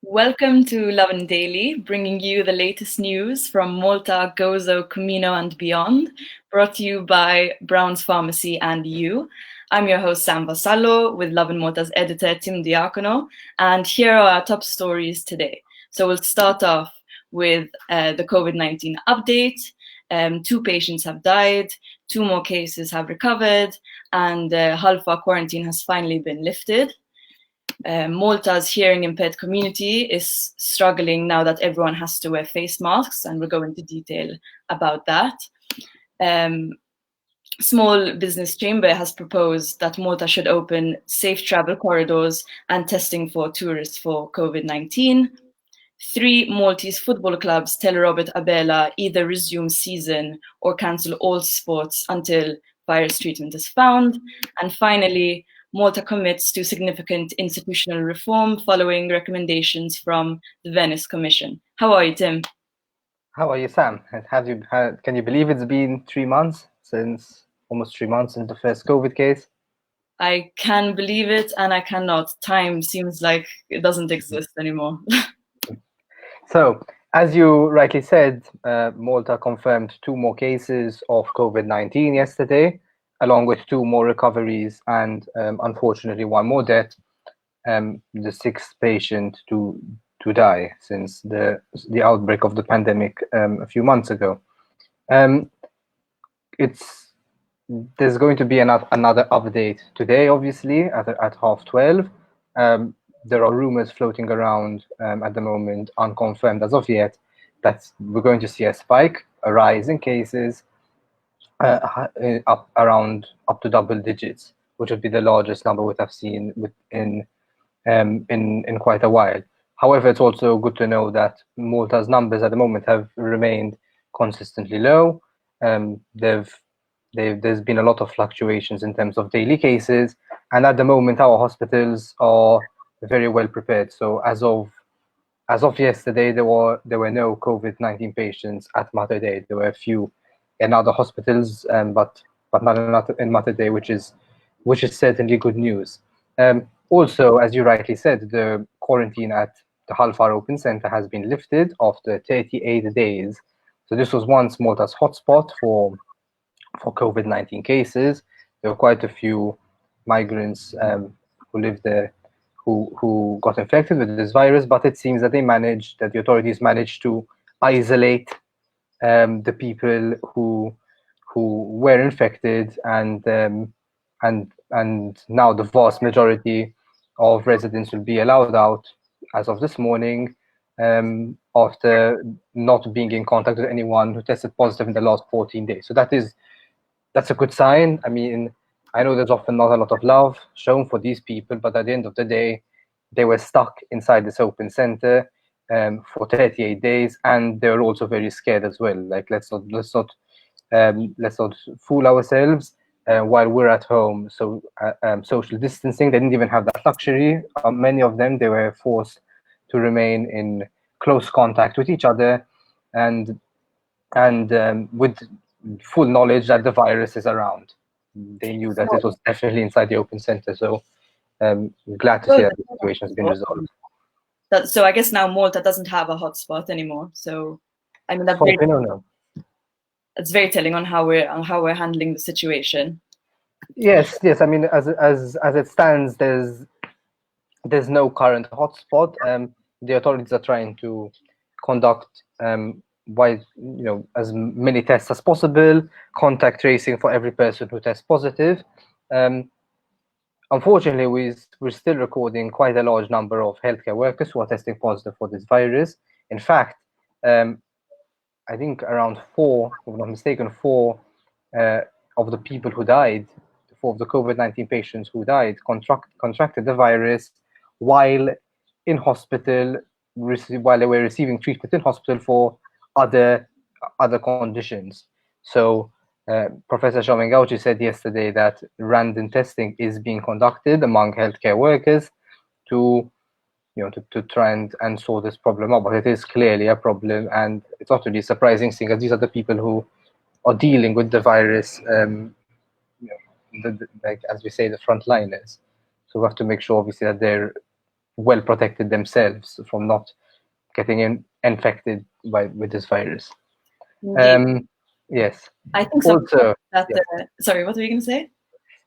Welcome to Lovin Daily, bringing you the latest news from Malta, Gozo, Camino, and beyond, brought to you by Brown's Pharmacy and you. I'm your host, Sam Vassallo, with Lovin Malta's editor, Tim Diacono, and here are our top stories today. So we'll start off with the COVID-19 update. 2 patients have died, 2 more cases have recovered, and Ħal Far quarantine has finally been lifted. Malta's hearing impaired community is struggling now that everyone has to wear face masks, and we'll go into detail about that. Small Business Chamber has proposed that Malta should open safe travel corridors and testing for tourists for COVID-19. 3 Maltese football clubs tell Robert Abela either resume season or cancel all sports until virus treatment is found. And finally, Malta commits to significant institutional reform following recommendations from the Venice Commission. How are you, Tim? How are you, Sam? Can you believe it's been 3 months almost 3 months since the first COVID case? I can believe it and I cannot. Time seems like it doesn't exist anymore. So, as you rightly said, Malta confirmed 2 more cases of COVID-19 yesterday, along with 2 more recoveries and unfortunately 1 more death, the 6th patient to die since the outbreak of the pandemic a few months ago. There's going to be another update today, obviously, at 12:30. There are rumors floating around at the moment, unconfirmed as of yet, that we're going to see a spike, a rise in cases up to double digits, which would be the largest number we have seen in quite a while. However, it's also good to know that Malta's numbers at the moment have remained consistently low. There's been a lot of fluctuations in terms of daily cases, and at the moment our hospitals are very well prepared. So as of yesterday, there were no COVID-19 patients at Mater Dei. There were a few in other hospitals, but not in Mater Dei, which is certainly good news. Also, as you rightly said, the quarantine at the Ħal Far Open Center has been lifted after 38 days. So this was once Malta's hotspot for COVID-19 cases. There were quite a few migrants who lived there who got infected with this virus, but it seems that the authorities managed to isolate the people who were infected, and now the vast majority of residents will be allowed out as of this morning, after not being in contact with anyone who tested positive in the last 14 days. So that's a good sign. I mean, I know there's often not a lot of love shown for these people, but at the end of the day, they were stuck inside this open center for 38 days, and they were also very scared as well. Like, let's not fool ourselves. While we're at home, so social distancing, they didn't even have that luxury. Many of them, they were forced to remain in close contact with each other, and with full knowledge that the virus is around. They knew that it was definitely inside the open center. So glad to see that the situation has been resolved. So I guess now Malta doesn't have a hotspot anymore. So I mean, it's very telling on how we're handling the situation. Yes. I mean, as it stands, there's no current hotspot. The authorities are trying to conduct as many tests as possible, contact tracing for every person who tests positive. Unfortunately, we're still recording quite a large number of healthcare workers who are testing positive for this virus. In fact, I think around 4, if I'm not mistaken, 4 of the people who died, 4 of the COVID-19 patients who died, contracted the virus while in hospital, while they were receiving treatment in hospital for other conditions. So Professor Gauci said yesterday that random testing is being conducted among healthcare workers to try and sort this problem out. But it is clearly a problem, and it's not really surprising, seeing as these are the people who are dealing with the virus, like, as we say, the frontliners. So we have to make sure, obviously, that they're well protected themselves from not getting infected with this virus. Yes. I think also that. yes. Sorry, what were you going to say?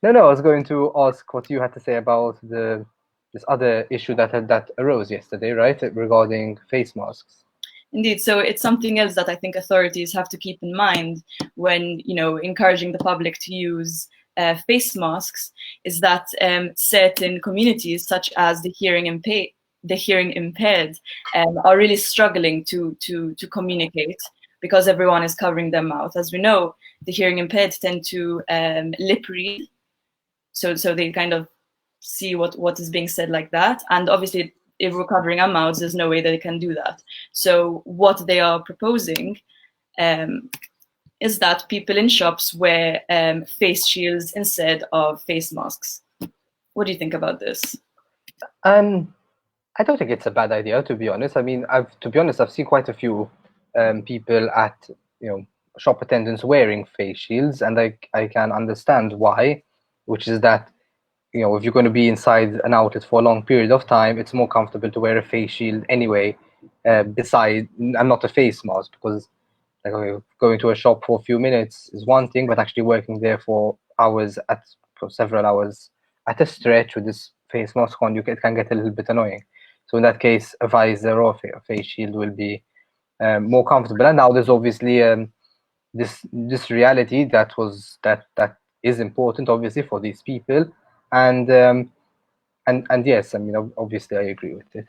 No, I was going to ask what you had to say about this other issue that arose yesterday, right, regarding face masks. Indeed. So it's something else that I think authorities have to keep in mind when, encouraging the public to use face masks, is that certain communities, such as the hearing impaired, are really struggling to communicate because everyone is covering their mouth. As we know, the hearing impaired tend to lip read, so they kind of see what is being said like that, and obviously, if we're covering our mouths, there's no way that they can do that. So what they are proposing is that people in shops wear face shields instead of face masks. What do you think about this? I don't think it's a bad idea, to be honest. I mean, I've seen quite a few people at shop attendants wearing face shields, and I can understand why, which is that if you're going to be inside an outlet for a long period of time, it's more comfortable to wear a face shield anyway, and not a face mask, because going to a shop for a few minutes is one thing, but actually working there for several hours at a stretch with this face mask on, it can get a little bit annoying. So in that case, a visor or a face shield will be more comfortable. And now there's obviously this reality that is important, obviously, for these people. And yes, I mean, obviously, I agree with it.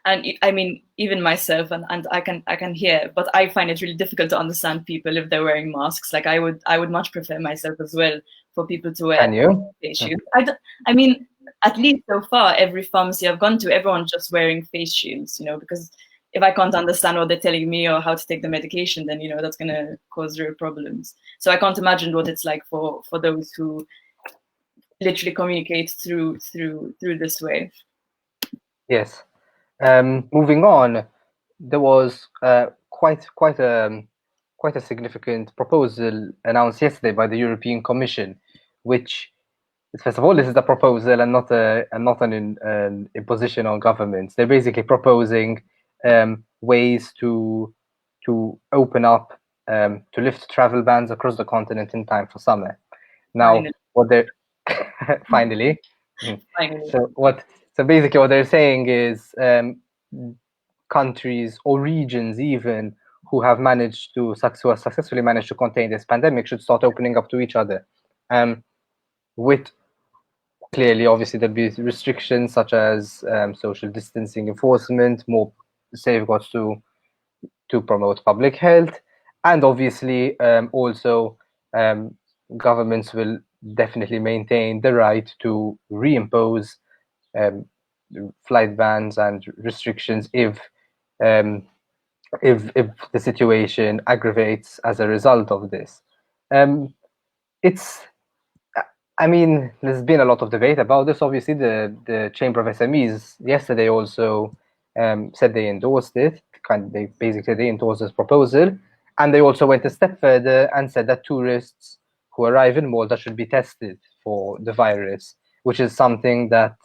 And I mean, even myself, and I can hear, but I find it really difficult to understand people if they're wearing masks. Like I would much prefer myself as well for people to wear face shields. I mean, at least so far, every pharmacy I've gone to, everyone's just wearing face shields, because if I can't understand what they're telling me or how to take the medication, then that's going to cause real problems. So I can't imagine what it's like for those who literally communicate through this way. Yes. Moving on, there was quite a significant proposal announced yesterday by the European Commission, which, first of all, this is a proposal and not an imposition on governments. They're basically proposing ways to open up, to lift travel bans across the continent in time for summer. Now, what they're finally. So basically, what they're saying is countries or regions even who have successfully managed to contain this pandemic should start opening up to each other. With clearly, obviously, there'll be restrictions such as social distancing enforcement, more safeguards to promote public health, and obviously also governments will definitely maintain the right to reimpose flight bans and restrictions if the situation aggravates as a result of this. I mean, there's been a lot of debate about this. Obviously, the Chamber of SMEs yesterday also said they endorsed it. They endorsed this proposal, and they also went a step further and said that tourists who arrive in Malta should be tested for the virus, which is something that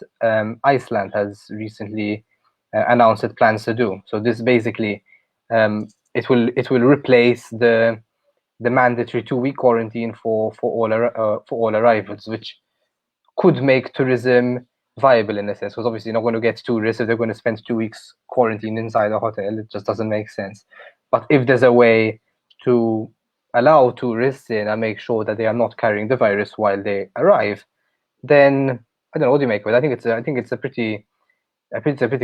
Iceland has recently announced it plans to do. So this basically it will replace the mandatory 2-week quarantine for all arrivals, which could make tourism viable in a sense, because obviously you're not going to get tourists if they're going to spend 2 weeks quarantined inside a hotel. It just doesn't make sense. But if there's a way to allow tourists in and make sure that they are not carrying the virus while they arrive, then I don't know, what do you make of it? I think it's a pretty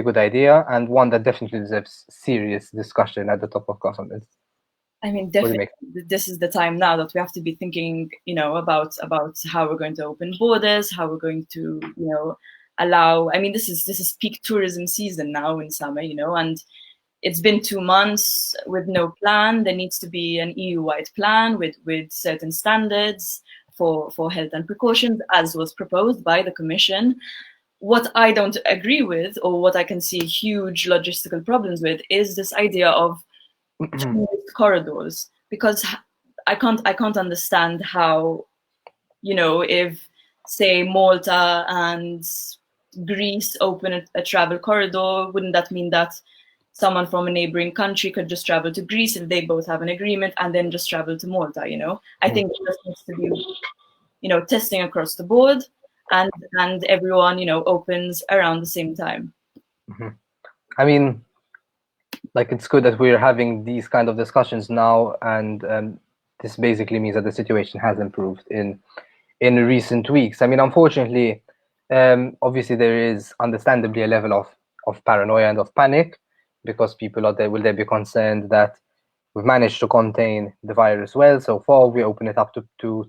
good idea, and one that definitely deserves serious discussion at the top of government. I mean, definitely, this is the time now that we have to be thinking, about how we're going to open borders, how we're going to, allow. I mean, this is peak tourism season now in summer, and it's been 2 months with no plan. There needs to be an EU-wide plan with certain standards for health and precautions, as was proposed by the Commission. What I don't agree with, or what I can see huge logistical problems with, is this idea of corridors, because I can't understand how, if say Malta and Greece open a travel corridor, wouldn't that mean that someone from a neighboring country could just travel to Greece if they both have an agreement and then just travel to Malta, I think it just needs to be, testing across the board and everyone, opens around the same time. I mean, like, it's good that we're having these kind of discussions now, and this basically means that the situation has improved in recent weeks. I mean, unfortunately, obviously there is understandably a level of paranoia and of panic, because people will be concerned that we've managed to contain the virus well so far. We open it up to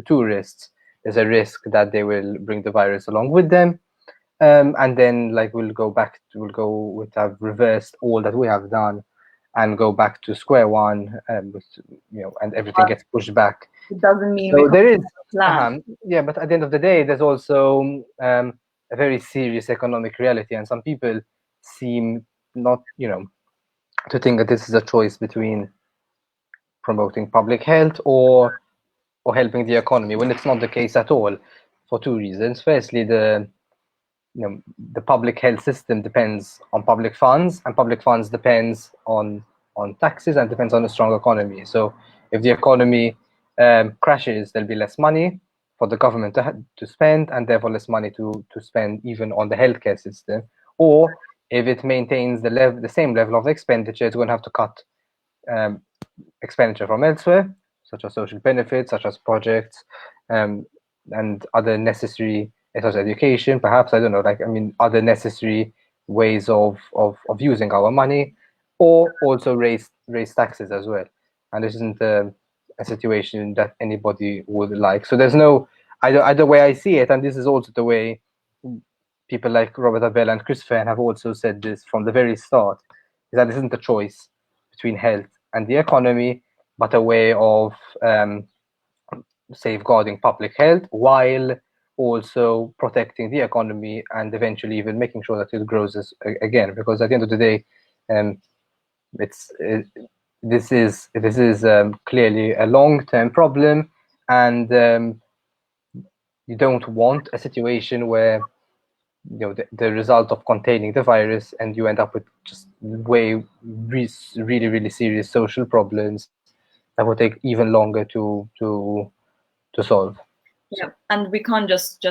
tourists. There's a risk that they will bring the virus along with them, and then we'll have reversed all that we have done and go back to square one, and everything gets pushed back. It doesn't mean so there is plan. But at the end of the day, there's also a very serious economic reality, and some people seem not to think that this is a choice between promoting public health or helping the economy, when it's not the case at all, for two reasons. Firstly, the public health system depends on public funds, and public funds depends on taxes, and depends on a strong economy. So if the economy crashes, there'll be less money for the government to spend, and therefore less money to spend even on the healthcare system. Or if it maintains the same level of expenditure, it's going to have to cut expenditure from elsewhere, such as social benefits, such as projects, and other necessary, such as education, perhaps, I don't know, other necessary ways of using our money, or also raise taxes as well. And this isn't a situation that anybody would like. So there's no, either way I see it, and this is also the way people like Robert Abel and Chris Fehn have also said this from the very start, is that this isn't a choice between health and the economy, but a way of safeguarding public health while also protecting the economy, and eventually even making sure that it grows again. Because at the end of the day, this is clearly a long-term problem, and you don't want a situation where the result of containing the virus, and you end up with just really really serious social problems that will take even longer to solve. Yeah, and we can't just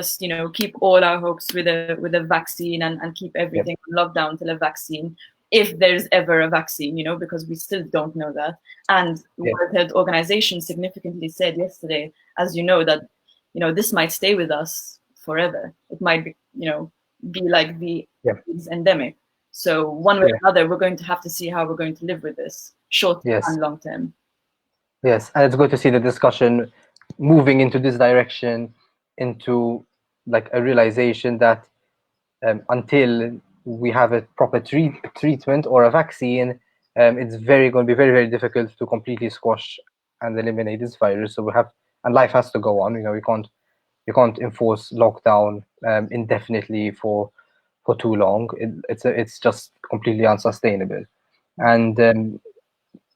keep all our hopes with a vaccine and keep everything locked down till a vaccine, if there's ever a vaccine, because we still don't know that. And the World Health Organization significantly said yesterday, as you know, that this might stay with us forever. It might be be like the endemic. So one way or another, we're going to have to see how we're going to live with this, short and long term. Yes, and it's good to see the discussion moving into this direction, into a realization that until we have a proper treatment or a vaccine, it's going to be very, very difficult to completely squash and eliminate this virus. So and life has to go on. You can't enforce lockdown indefinitely for too long. It's just completely unsustainable. And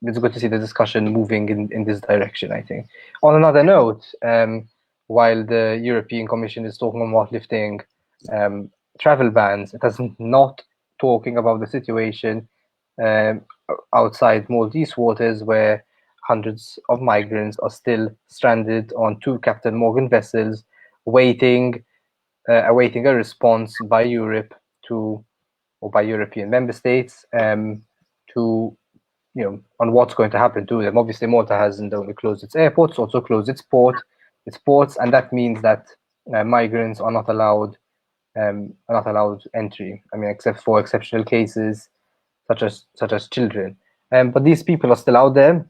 it's good to see the discussion moving in this direction, I think. On another note, while the European Commission is talking about lifting travel bans, it is not talking about the situation outside Maltese waters, where hundreds of migrants are still stranded on two Captain Morgan vessels, awaiting a response by Europe or by European member states to on what's going to happen to them. Obviously, Malta hasn't only closed its airports, also closed its ports, and that means that migrants are not allowed entry. I mean, except for exceptional cases, such as children. But these people are still out there.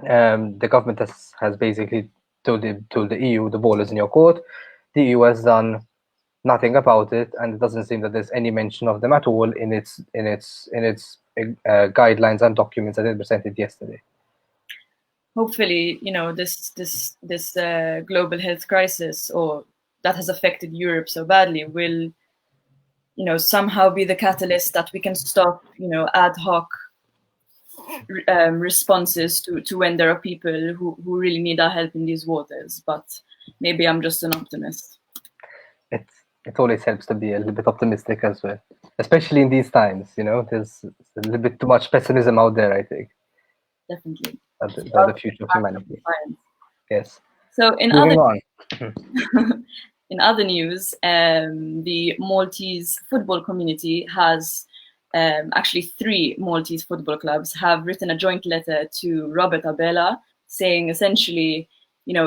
The government has basically told the EU, the ball is in your court. The EU has done nothing about it, and it doesn't seem that there's any mention of them at all in its guidelines and documents that it presented yesterday. Hopefully, this global health crisis, or that has affected Europe so badly, will somehow be the catalyst that we can stop ad hoc responses to when there are people who really need our help in these waters. But maybe I'm just an optimist. it always helps to be a little bit optimistic as well, especially in these times. There's a little bit too much pessimism out there, I think. Definitely. About the future of humanity. Yes. So in Moving on. in other news, the Maltese football community has actually 3 Maltese football clubs have written a joint letter to Robert Abela saying essentially,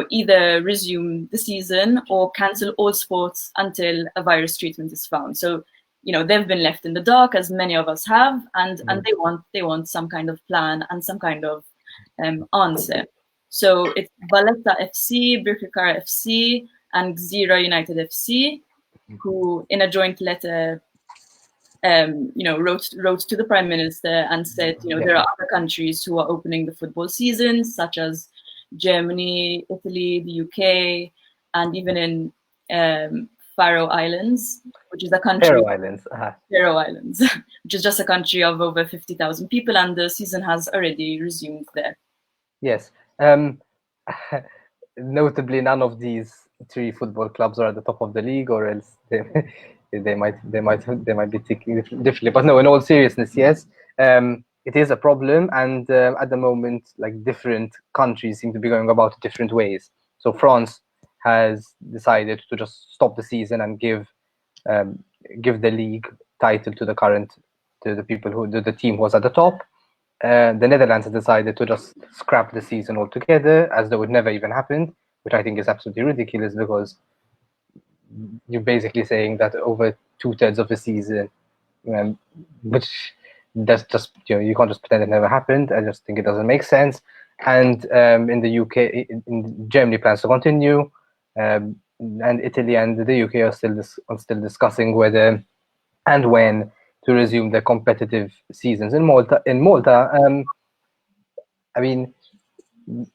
either resume the season or cancel all sports until a virus treatment is found. So, they've been left in the dark, as many of us have, and they want some kind of plan and some kind of answer. So it's Valletta FC, Birkirkara FC, and Xira United FC, who in a joint letter, wrote to the Prime Minister and said, there are other countries who are opening the football season, such as Germany, Italy, the UK, and even in Faroe Islands, which is a country. Faroe Islands, which is just a country of over 50,000 people, and the season has already resumed there. Yes. Notably, none of these 3 football clubs are at the top of the league, or else they might be thinking differently. But no, in all seriousness, yes, it is a problem, and at the moment, like, different countries seem to be going about it different ways. So France has decided to just stop the season and give the league title to the team who was at the top. The Netherlands has decided to just scrap the season altogether, as though it never even happened, which I think is absolutely ridiculous, because you're basically saying that over 2/3 of the season, which that's just, you can't just pretend it never happened. I just think it doesn't make sense. And in the UK, in Germany plans to continue, and Italy and the UK are still discussing whether and when to resume their competitive seasons. In Malta, I mean,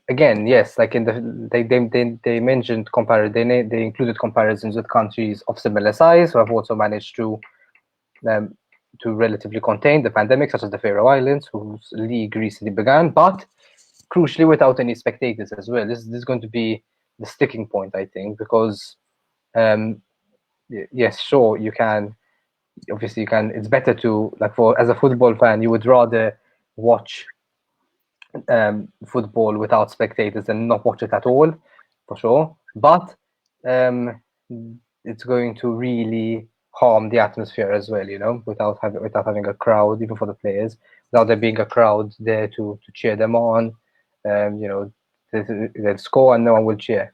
again, yes, like they mentioned they included comparisons with countries of similar size who have also managed to relatively contain the pandemic, such as the Faroe Islands, whose league recently began, but crucially without any spectators as well. This is going to be the sticking point, I think, because yes, sure, you can. Obviously, you can. It's better to, like, as a football fan, you would rather watch football without spectators than not watch it at all, for sure. But it's going to really harm the atmosphere as well, without having a crowd, even for the players, without there being a crowd there to cheer them on. They'll score and no one will cheer.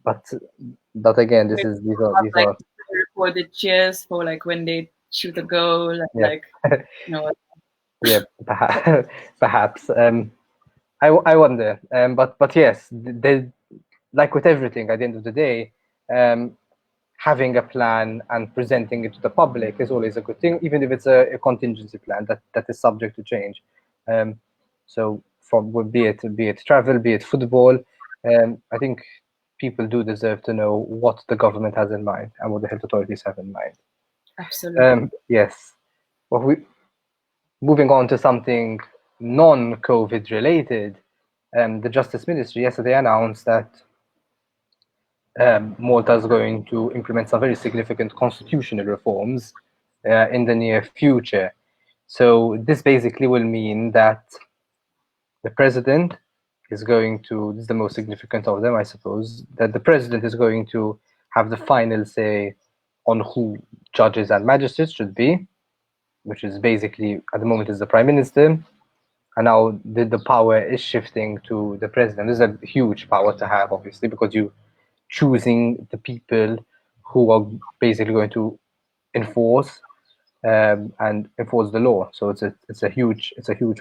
But again, these are recorded cheers for, like, when they shoot a goal, yeah, perhaps. I wonder. But yes, like with everything, at the end of the day, having a plan and presenting it to the public is always a good thing, even if it's a contingency plan that is subject to change. So be it travel, be it football, I think people do deserve to know what the government has in mind and what the health authorities have in mind. Absolutely. Yes. Well, moving on to something non-COVID related, the Justice Ministry yesterday announced that Malta is going to implement some very significant constitutional reforms in the near future. So this basically will mean that the president is going to, this is the most significant of them, I suppose, that the president is going to have the final say on who judges and magistrates should be, which is basically, at the moment, is the Prime Minister. And now the power is shifting to the president. This is a huge power to have, obviously, because you're choosing the people who are basically going to enforce and enforce the law. So it's a huge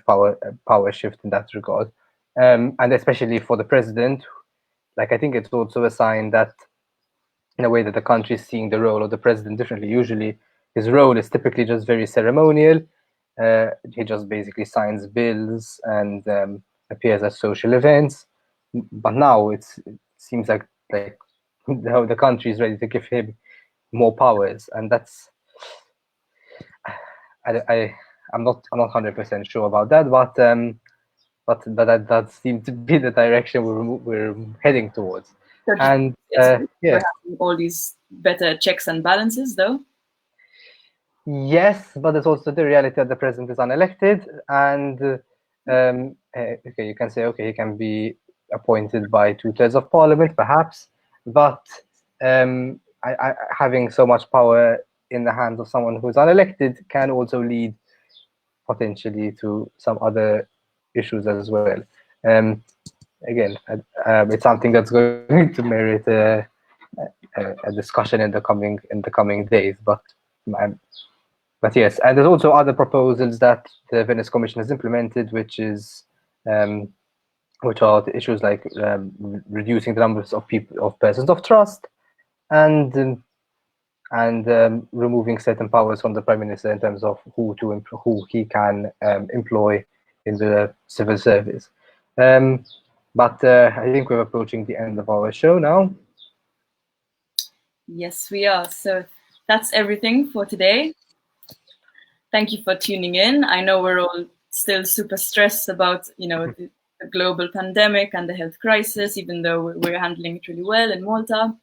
power shift in that regard. And especially for the president, like, I think it's also a sign that, in a way, that the country is seeing the role of the president differently. Usually, his role is typically just very ceremonial. He just basically signs bills and appears at social events. But now it seems like the country is ready to give him more powers, and that's I'm not 100% sure about that, but that seems to be the direction we're heading towards. So And we're yeah, having all these better checks and balances, though. yes, but it's also the reality that the president is unelected, and okay, you can say, okay, he can be appointed by 2/3 of parliament, perhaps, but having so much power in the hands of someone who's unelected can also lead potentially to some other issues as well. Again, it's something that's going to merit a discussion in the coming days, but yes, and there's also other proposals that the Venice Commission has implemented, which are the issues like reducing the numbers of persons of trust, and removing certain powers from the Prime Minister in terms of who he can employ in the civil service. But I think we're approaching the end of our show now. Yes, we are. So that's everything for today. Thank you for tuning in. I know we're all still super stressed about, the global pandemic and the health crisis, even though we're handling it really well in Malta.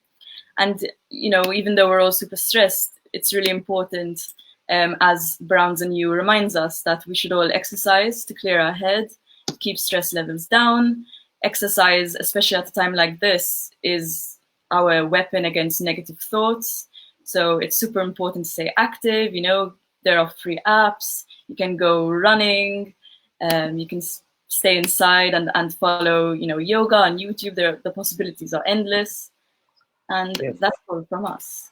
And, even though we're all super stressed, it's really important, as Browns and You reminds us, that we should all exercise to clear our head, to keep stress levels down. Exercise, especially at a time like this, is our weapon against negative thoughts. So it's super important to stay active. There are free apps. You can go running. You can stay inside and follow, yoga on YouTube. The possibilities are endless. And Yes. that's all from us.